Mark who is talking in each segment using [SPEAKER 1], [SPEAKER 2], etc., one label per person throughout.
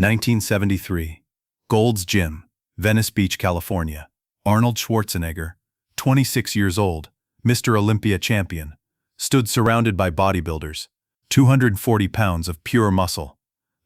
[SPEAKER 1] 1973. Gold's Gym, Venice Beach, California. Arnold Schwarzenegger, 26 years old, Mr. Olympia champion, stood surrounded by bodybuilders, 240 pounds of pure muscle.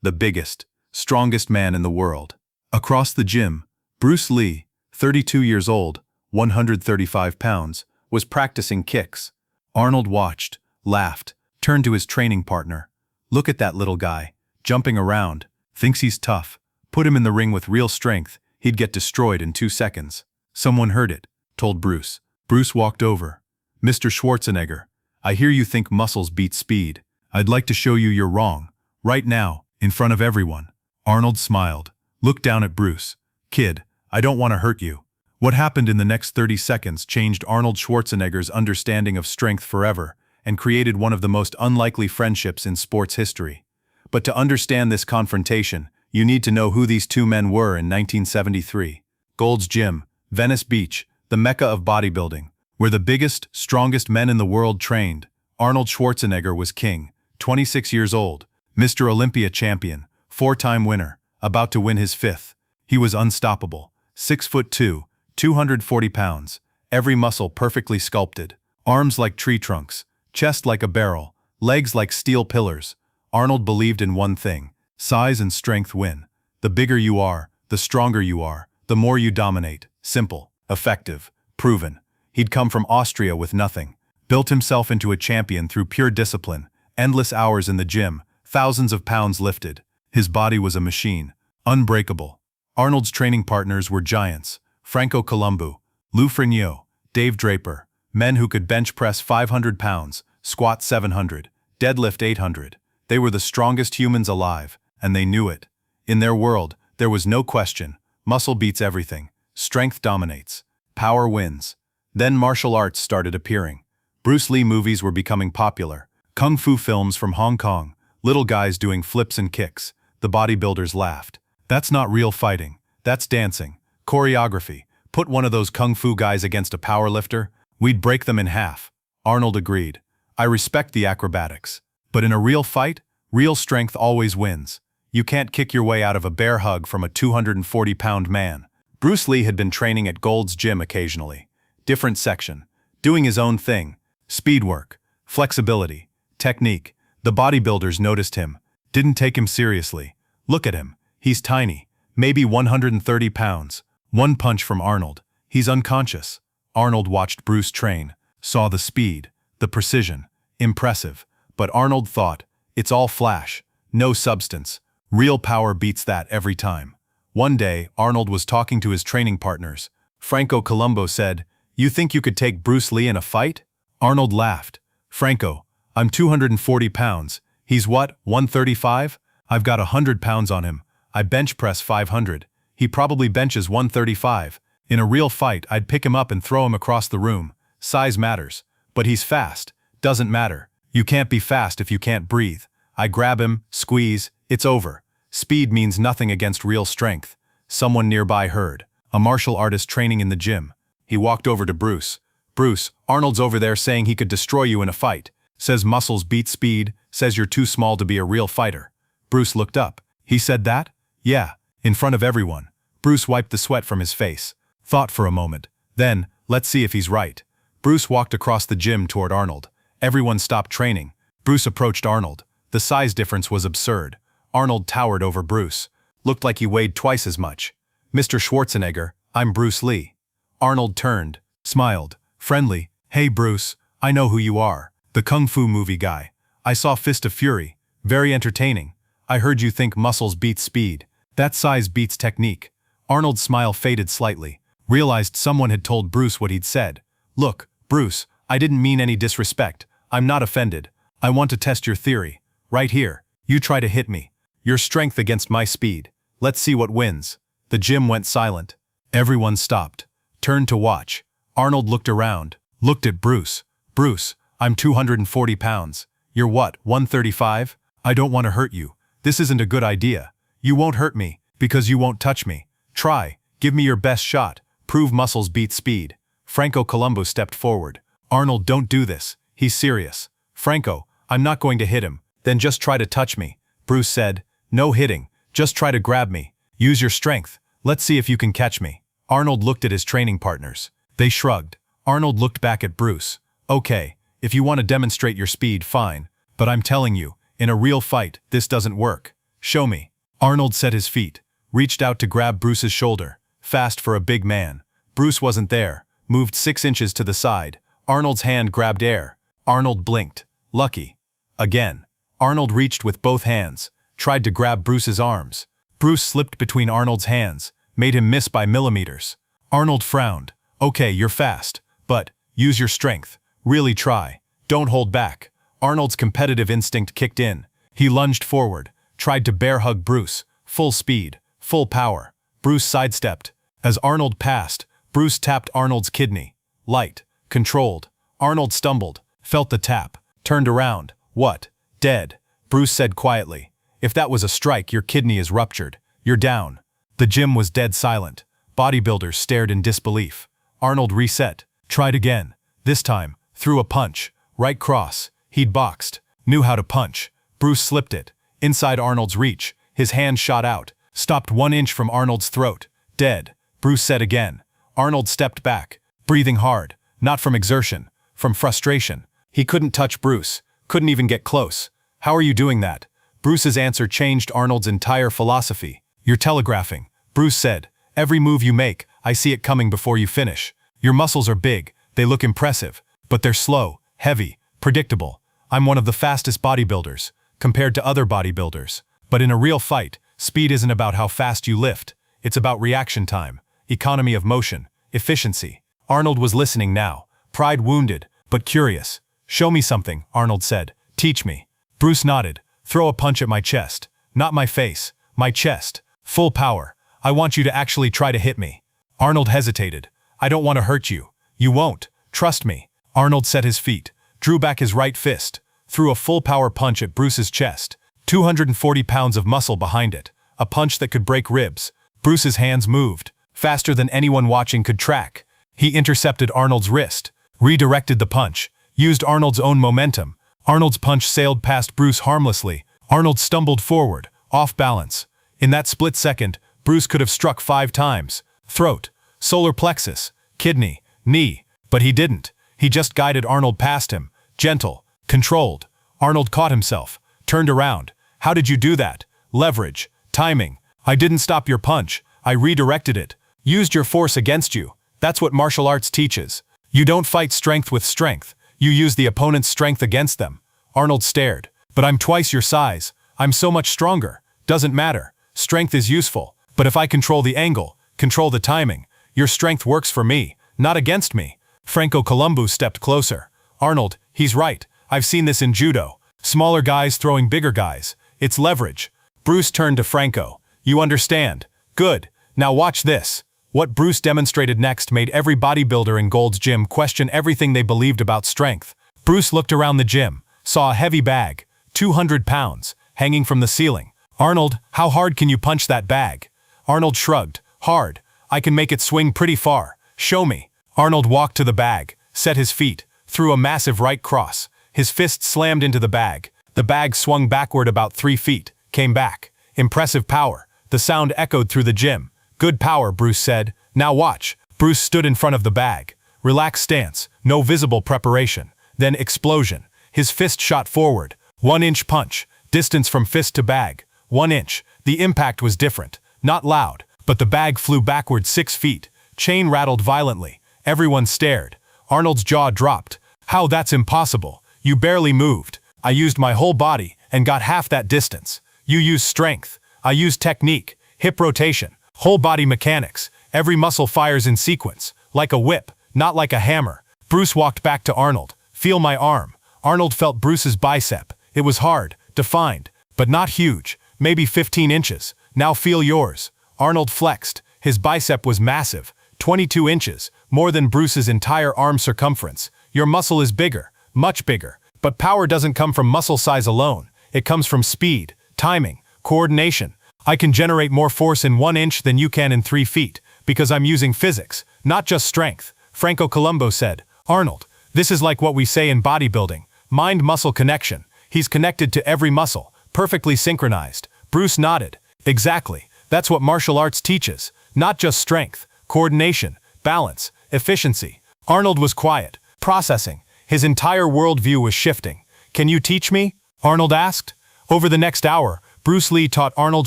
[SPEAKER 1] The biggest, strongest man in the world. Across the gym, Bruce Lee, 32 years old, 135 pounds, was practicing kicks. Arnold watched, laughed, turned to his training partner. "Look at that little guy, jumping around, thinks he's tough. Put him in the ring with real strength, he'd get destroyed in 2 seconds. Someone heard it, told Bruce. Bruce walked over. "Mr. Schwarzenegger, I hear you think muscles beat speed. I'd like to show you you're wrong. Right now, in front of everyone." Arnold smiled, looked down at Bruce. "Kid, I don't want to hurt you." What happened in the next 30 seconds changed Arnold Schwarzenegger's understanding of strength forever and created one of the most unlikely friendships in sports history. But to understand this confrontation, you need to know who these two men were in 1973. Gold's Gym, Venice Beach, the mecca of bodybuilding, where the biggest, strongest men in the world trained. Arnold Schwarzenegger was king, 26 years old, Mr. Olympia champion, 4-time winner, about to win his 5th. He was unstoppable, 6'2", 240 pounds, every muscle perfectly sculpted, arms like tree trunks, chest like a barrel, legs like steel pillars. Arnold believed in one thing: size and strength win. The bigger you are, the stronger you are, the more you dominate. Simple, effective, proven. He'd come from Austria with nothing, built himself into a champion through pure discipline, endless hours in the gym, thousands of pounds lifted. His body was a machine, unbreakable. Arnold's training partners were giants: Franco Columbu, Lou Ferrigno, Dave Draper, men who could bench press 500 pounds, squat 700, deadlift 800. They were the strongest humans alive, and they knew it. In their world, there was no question: muscle beats everything, strength dominates, power wins. Then martial arts started appearing. Bruce Lee movies were becoming popular. Kung fu films from Hong Kong, little guys doing flips and kicks. The bodybuilders laughed. "That's not real fighting, that's dancing. Choreography. Put one of those kung fu guys against a powerlifter, we'd break them in half." Arnold agreed. "I respect the acrobatics. But in a real fight, real strength always wins. You can't kick your way out of a bear hug from a 240-pound man." Bruce Lee had been training at Gold's Gym occasionally. Different section. Doing his own thing. Speed work, flexibility, technique. The bodybuilders noticed him. Didn't take him seriously. "Look at him. He's tiny. Maybe 130 pounds. One punch from Arnold. He's unconscious." Arnold watched Bruce train. Saw the speed, the precision. Impressive. But Arnold thought, it's all flash, no substance. Real power beats that every time. One day, Arnold was talking to his training partners. Franco Columbu said, "You think you could take Bruce Lee in a fight?" Arnold laughed. "Franco, I'm 240 pounds. He's what, 135? I've got 100 pounds on him. I bench press 500. He probably benches 135. In a real fight, I'd pick him up and throw him across the room. Size matters. But he's fast. Doesn't matter. You can't be fast if you can't breathe. I grab him, squeeze, it's over. Speed means nothing against real strength." Someone nearby heard. A martial artist training in the gym. He walked over to Bruce. "Bruce, Arnold's over there saying he could destroy you in a fight. Says muscles beat speed, says you're too small to be a real fighter." Bruce looked up. "He said that?" "Yeah, in front of everyone." Bruce wiped the sweat from his face. Thought for a moment. Then, let's see if he's right. Bruce walked across the gym toward Arnold. Everyone stopped training. Bruce approached Arnold. The size difference was absurd. Arnold towered over Bruce. Looked like he weighed twice as much. "Mr. Schwarzenegger, I'm Bruce Lee." Arnold turned, smiled, friendly. "Hey Bruce, I know who you are. The Kung Fu movie guy. I saw Fist of Fury. Very entertaining. I heard you think muscles beat speed. That size beats technique." Arnold's smile faded slightly. Realized someone had told Bruce what he'd said. "Look, Bruce, I didn't mean any disrespect. I'm not offended. I want to test your theory. Right here. You try to hit me. Your strength against my speed. Let's see what wins." The gym went silent. Everyone stopped. Turned to watch. Arnold looked around. Looked at Bruce. "Bruce, I'm 240 pounds. You're what, 135? I don't want to hurt you. This isn't a good idea. You won't hurt me, because you won't touch me. Try. Give me your best shot. Prove muscles beat speed." Franco Columbu stepped forward. "Arnold, don't do this. He's serious." "Franco, I'm not going to hit him. Then just try to touch me." Bruce said, "No hitting. Just try to grab me. Use your strength. Let's see if you can catch me. Arnold looked at his training partners. They shrugged. Arnold looked back at Bruce. Okay, if you want to demonstrate your speed, fine. But I'm telling you, in a real fight, this doesn't work. Show me. Arnold set his feet, reached out to grab Bruce's shoulder. Fast for a big man. Bruce wasn't there. Moved 6 inches to the side. Arnold's hand grabbed air. Arnold blinked. Lucky. Again. Arnold reached with both hands. Tried to grab Bruce's arms. Bruce slipped between Arnold's hands. Made him miss by millimeters. Arnold frowned. Okay, you're fast. But, use your strength. Really try. Don't hold back. Arnold's competitive instinct kicked in. He lunged forward. Tried to bear hug Bruce. Full speed. Full power. Bruce sidestepped. As Arnold passed, Bruce tapped Arnold's kidney. Light. Controlled. Arnold stumbled. Felt the tap. Turned around. What? Dead. Bruce said quietly. If that was a strike, your kidney is ruptured. You're down. The gym was dead silent. Bodybuilders stared in disbelief. Arnold reset. Tried again. This time, threw a punch. Right cross. He'd boxed. Knew how to punch. Bruce slipped it. Inside Arnold's reach. His hand shot out. Stopped 1 inch from Arnold's throat. Dead. Bruce said again. Arnold stepped back. Breathing hard. Not from exertion. From frustration. He couldn't touch Bruce. Couldn't even get close. How are you doing that? Bruce's answer changed Arnold's entire philosophy. You're telegraphing. Bruce said. Every move you make, I see it coming before you finish. Your muscles are big. They look impressive. But they're slow, heavy, predictable. I'm one of the fastest bodybuilders, compared to other bodybuilders. But in a real fight, speed isn't about how fast you lift. It's about reaction time, economy of motion, efficiency. Arnold was listening now. Pride wounded, but curious. Show me something, Arnold said. Teach me. Bruce nodded. Throw a punch at my chest. Not my face. My chest. Full power. I want you to actually try to hit me. Arnold hesitated. I don't want to hurt you. You won't. Trust me. Arnold set his feet. Drew back his right fist. Threw a full power punch at Bruce's chest. 240 pounds of muscle behind it. A punch that could break ribs. Bruce's hands moved. Faster than anyone watching could track. He intercepted Arnold's wrist. Redirected the punch. Used Arnold's own momentum. Arnold's punch sailed past Bruce harmlessly. Arnold stumbled forward, off balance. In that split second, Bruce could have struck 5 times. Throat, solar plexus, kidney, knee. But he didn't. He just guided Arnold past him. Gentle, controlled. Arnold caught himself. Turned around. How did you do that? Leverage, timing. I didn't stop your punch. I redirected it. Used your force against you. That's what martial arts teaches. You don't fight strength with strength. You use the opponent's strength against them. Arnold stared. But I'm twice your size. I'm so much stronger. Doesn't matter. Strength is useful. But if I control the angle, control the timing, your strength works for me, not against me. Franco Columbu stepped closer. Arnold, he's right. I've seen this in judo. Smaller guys throwing bigger guys. It's leverage. Bruce turned to Franco. You understand. Good. Now watch this. What Bruce demonstrated next made every bodybuilder in Gold's Gym question everything they believed about strength. Bruce looked around the gym, saw a heavy bag, 200 pounds, hanging from the ceiling. Arnold, how hard can you punch that bag? Arnold shrugged. Hard. I can make it swing pretty far. Show me. Arnold walked to the bag, set his feet, threw a massive right cross. His fist slammed into the bag. The bag swung backward about 3 feet, came back. Impressive power. The sound echoed through the gym. Good power, Bruce said. Now watch. Bruce stood in front of the bag. Relaxed stance, no visible preparation. Then explosion. His fist shot forward. 1 inch punch. Distance from fist to bag. 1 inch. The impact was different. Not loud, but the bag flew backward 6 feet. Chain rattled violently. Everyone stared. Arnold's jaw dropped. How, that's impossible. You barely moved. I used my whole body and got half that distance. You used strength. I used technique. Hip rotation. Whole body mechanics. Every muscle fires in sequence. Like a whip, not like a hammer. Bruce walked back to Arnold. Feel my arm. Arnold felt Bruce's bicep. It was hard, defined, but not huge. Maybe 15 inches. Now feel yours. Arnold flexed. His bicep was massive. 22 inches. More than Bruce's entire arm circumference. Your muscle is bigger. Much bigger. But power doesn't come from muscle size alone. It comes from speed, timing, coordination. I can generate more force in 1 inch than you can in 3 feet, because I'm using physics, not just strength. Franco Columbu said. Arnold, this is like what we say in bodybuilding. Mind-muscle connection. He's connected to every muscle, perfectly synchronized. Bruce nodded. Exactly. That's what martial arts teaches. Not just strength, coordination, balance, efficiency. Arnold was quiet, processing. His entire worldview was shifting. "Can you teach me?" Arnold asked. Over the next hour, Bruce Lee taught Arnold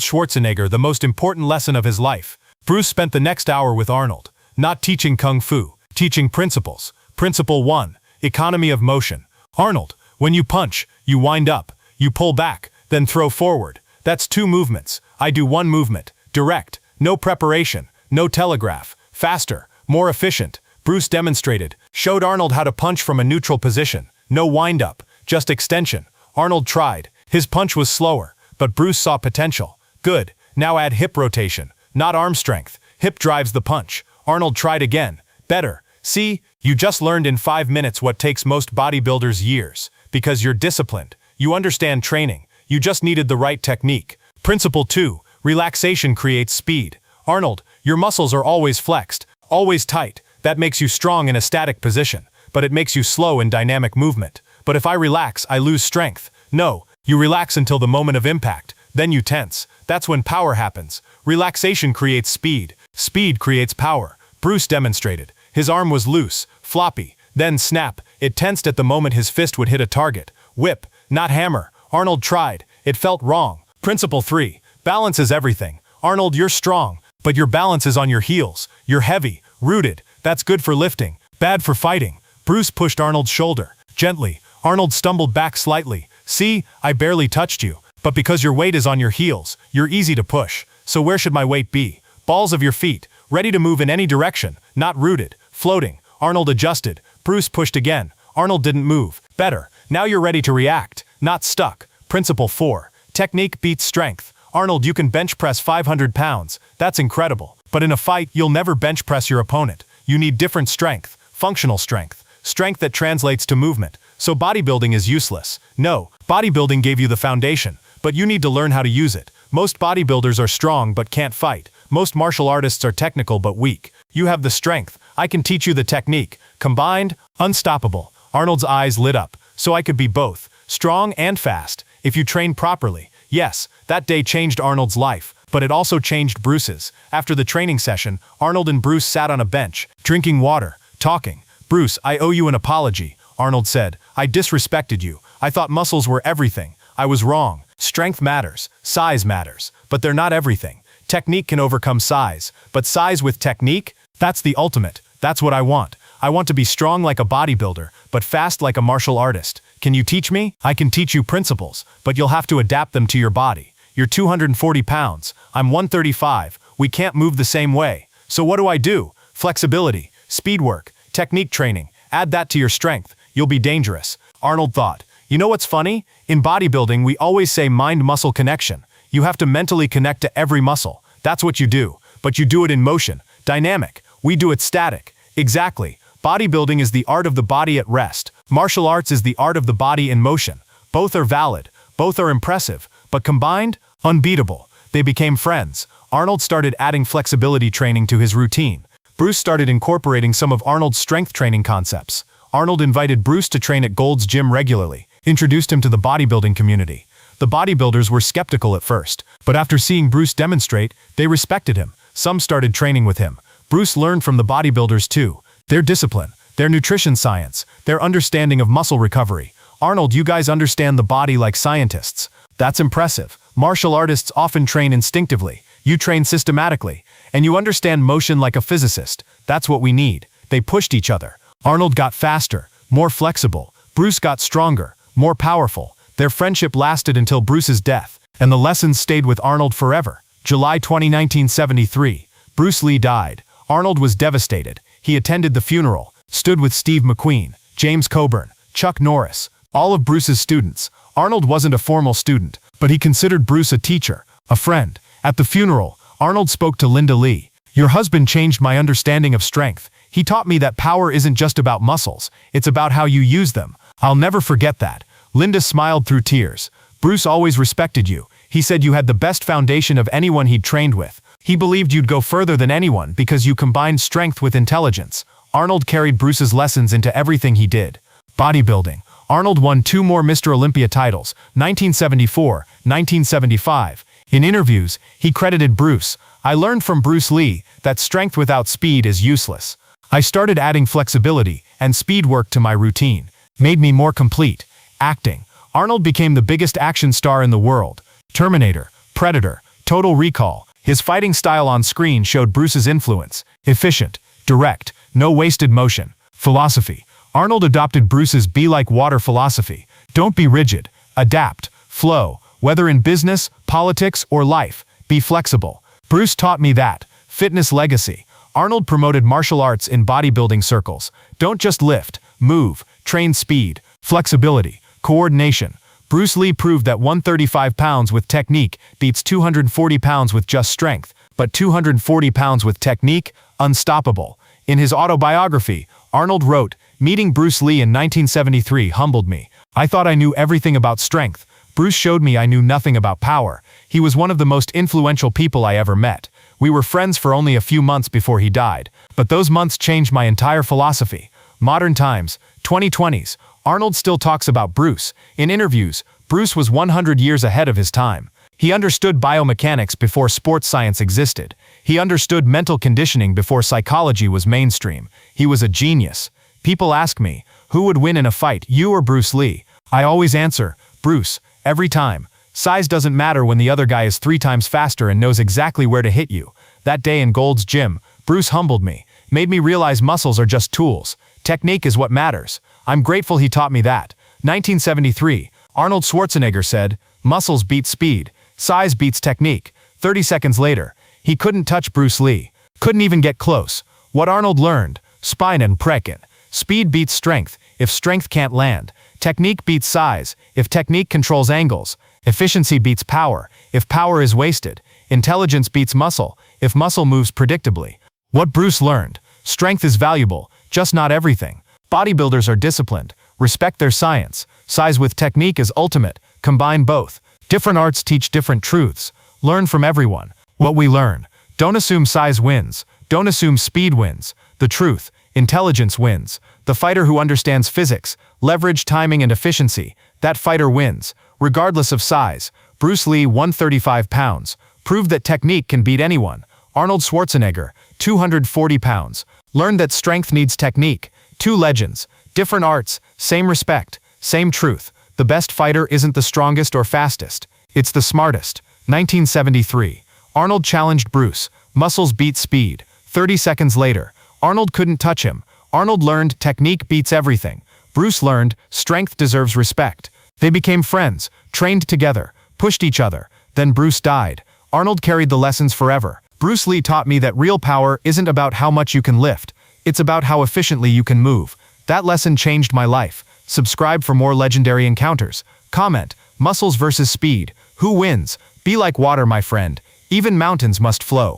[SPEAKER 1] Schwarzenegger the most important lesson of his life. Bruce spent the next hour with Arnold, not teaching kung fu, teaching principles. Principle 1, economy of motion. "Arnold, when you punch, you wind up, you pull back, then throw forward. That's 2 movements. I do 1 movement, direct, no preparation, no telegraph, faster, more efficient." Bruce demonstrated, showed Arnold how to punch from a neutral position. No wind-up, just extension. Arnold tried. His punch was slower, but Bruce saw potential. "Good, now add hip rotation, not arm strength. Hip drives the punch." Arnold tried again. "Better. See, you just learned in 5 minutes what takes most bodybuilders years. Because you're disciplined. You understand training. You just needed the right technique." Principle 2, relaxation creates speed. "Arnold, your muscles are always flexed, always tight. That makes you strong in a static position, but it makes you slow in dynamic movement. But if I relax, I lose strength." "No, you relax until the moment of impact, then you tense. That's when power happens. Relaxation creates speed. Speed creates power." Bruce demonstrated. His arm was loose, floppy, then snap. It tensed at the moment his fist would hit a target. Whip, not hammer. Arnold tried. It felt wrong. Principle 3, balance is everything. "Arnold, you're strong, but your balance is on your heels. You're heavy, rooted. That's good for lifting, bad for fighting." Bruce pushed Arnold's shoulder, gently. Arnold stumbled back slightly. "See, I barely touched you. But because your weight is on your heels, you're easy to push. So where should my weight be? Balls of your feet, ready to move in any direction, not rooted, floating." Arnold adjusted. Bruce pushed again. Arnold didn't move. "Better. Now you're ready to react, not stuck." Principle 4, technique beats strength. "Arnold, you can bench press 500 pounds. That's incredible. But in a fight, you'll never bench press your opponent. You need different strength, functional strength, strength that translates to movement. So bodybuilding is useless." "No, bodybuilding gave you the foundation, but you need to learn how to use it. Most bodybuilders are strong but can't fight. Most martial artists are technical but weak. You have the strength. I can teach you the technique. Combined, unstoppable." Arnold's eyes lit up. "So I could be both, strong and fast, if you train properly." Yes, that day changed Arnold's life, but it also changed Bruce's. After the training session, Arnold and Bruce sat on a bench, drinking water, talking. "Bruce, I owe you an apology," Arnold said. "I disrespected you. I thought muscles were everything. I was wrong. Strength matters, size matters, but they're not everything. Technique can overcome size, but size with technique? That's the ultimate. That's what I want. I want to be strong like a bodybuilder, but fast like a martial artist. Can you teach me?" "I can teach you principles, but you'll have to adapt them to your body. You're 240 pounds. I'm 135. We can't move the same way. So what do I do? Flexibility, speed work, technique training. Add that to your strength. You'll be dangerous." Arnold thought. "You know what's funny? In bodybuilding, we always say mind-muscle connection. You have to mentally connect to every muscle. That's what you do. But you do it in motion, dynamic. We do it static." Exactly. Bodybuilding is the art of the body at rest. Martial arts is the art of the body in motion. Both are valid. Both are impressive. But combined, unbeatable. They became friends. Arnold started adding flexibility training to his routine. Bruce started incorporating some of Arnold's strength training concepts. Arnold invited Bruce to train at Gold's Gym regularly, introduced him to the bodybuilding community. The bodybuilders were skeptical at first, but after seeing Bruce demonstrate, they respected him. Some started training with him. Bruce learned from the bodybuilders too. Their discipline, their nutrition science, their understanding of muscle recovery. "Arnold, you guys understand the body like scientists. That's impressive. Martial artists often train instinctively. You train systematically. And you understand motion like a physicist. That's what we need." They pushed each other. Arnold got faster, more flexible. Bruce got stronger, more powerful. Their friendship lasted until Bruce's death, and the lessons stayed with Arnold forever. July 20, 1973. Bruce Lee died. Arnold was devastated. He attended the funeral, stood with Steve McQueen, James Coburn, Chuck Norris, all of Bruce's students. Arnold wasn't a formal student, but he considered Bruce a teacher, a friend. At the funeral, Arnold spoke to Linda Lee. "Your husband changed my understanding of strength. He taught me that power isn't just about muscles, it's about how you use them. I'll never forget that." Linda smiled through tears. "Bruce always respected you. He said you had the best foundation of anyone he'd trained with. He believed you'd go further than anyone because you combined strength with intelligence." Arnold carried Bruce's lessons into everything he did. Bodybuilding. Arnold won 2 more Mr. Olympia titles, 1974, 1975.
[SPEAKER 2] In interviews, he credited Bruce, "I learned from Bruce Lee that strength without speed is useless. I started adding flexibility and speed work to my routine. Made me more complete." Acting. Arnold became the biggest action star in the world. Terminator, Predator, Total Recall. His fighting style on screen showed Bruce's influence. Efficient, direct, no wasted motion. Philosophy. Arnold adopted Bruce's be like water philosophy. Don't be rigid. Adapt. Flow. Whether in business, politics, or life, be flexible. Bruce taught me that. Fitness legacy. Arnold promoted martial arts in bodybuilding circles. Don't just lift, move, train speed, flexibility, coordination. Bruce Lee proved that 135 pounds with technique beats 240 pounds with just strength, but 240 pounds with technique, unstoppable. In his autobiography, Arnold wrote, "Meeting Bruce Lee in 1973 humbled me. I thought I knew everything about strength. Bruce showed me I knew nothing about power. He was one of the most influential people I ever met. We were friends for only a few months before he died, but those months changed my entire philosophy." Modern times, 2020s, Arnold still talks about Bruce. In interviews, Bruce was 100 years ahead of his time. He understood biomechanics before sports science existed. He understood mental conditioning before psychology was mainstream. He was a genius. People ask me, who would win in a fight, you or Bruce Lee? I always answer, Bruce, every time. Size doesn't matter when the other guy is 3 times faster and knows exactly where to hit you. That day in Gold's Gym, Bruce humbled me, made me realize muscles are just tools. Technique is what matters. I'm grateful he taught me that. 1973, Arnold Schwarzenegger said, "Muscles beat speed. Size beats technique." 30 seconds later, he couldn't touch Bruce Lee. Couldn't even get close. What Arnold learned, spine and precken. Speed beats strength, if strength can't land. Technique beats size, if technique controls angles. Efficiency beats power, if power is wasted. Intelligence beats muscle, if muscle moves predictably. What Bruce learned, strength is valuable, just not everything. Bodybuilders are disciplined, respect their science. Size with technique is ultimate, combine both. Different arts teach different truths. Learn from everyone. What we learn. Don't assume size wins. Don't assume speed wins. The truth, intelligence wins. The fighter who understands physics, leverage, timing, and efficiency, that fighter wins, regardless of size. Bruce Lee, 135 pounds, proved that technique can beat anyone. Arnold Schwarzenegger, 240 pounds, learned that strength needs technique. 2 legends, different arts, same respect, same truth. The best fighter isn't the strongest or fastest, it's the smartest. 1973, Arnold challenged Bruce, muscles beat speed. 30 seconds later, Arnold couldn't touch him. Arnold learned technique beats everything. Bruce learned strength deserves respect. They became friends, trained together, pushed each other. Then Bruce died. Arnold carried the lessons forever. Bruce Lee taught me that real power isn't about how much you can lift. It's about how efficiently you can move. That lesson changed my life. Subscribe for more legendary encounters. Comment, muscles versus speed. Who wins? Be like water, my friend. Even mountains must flow.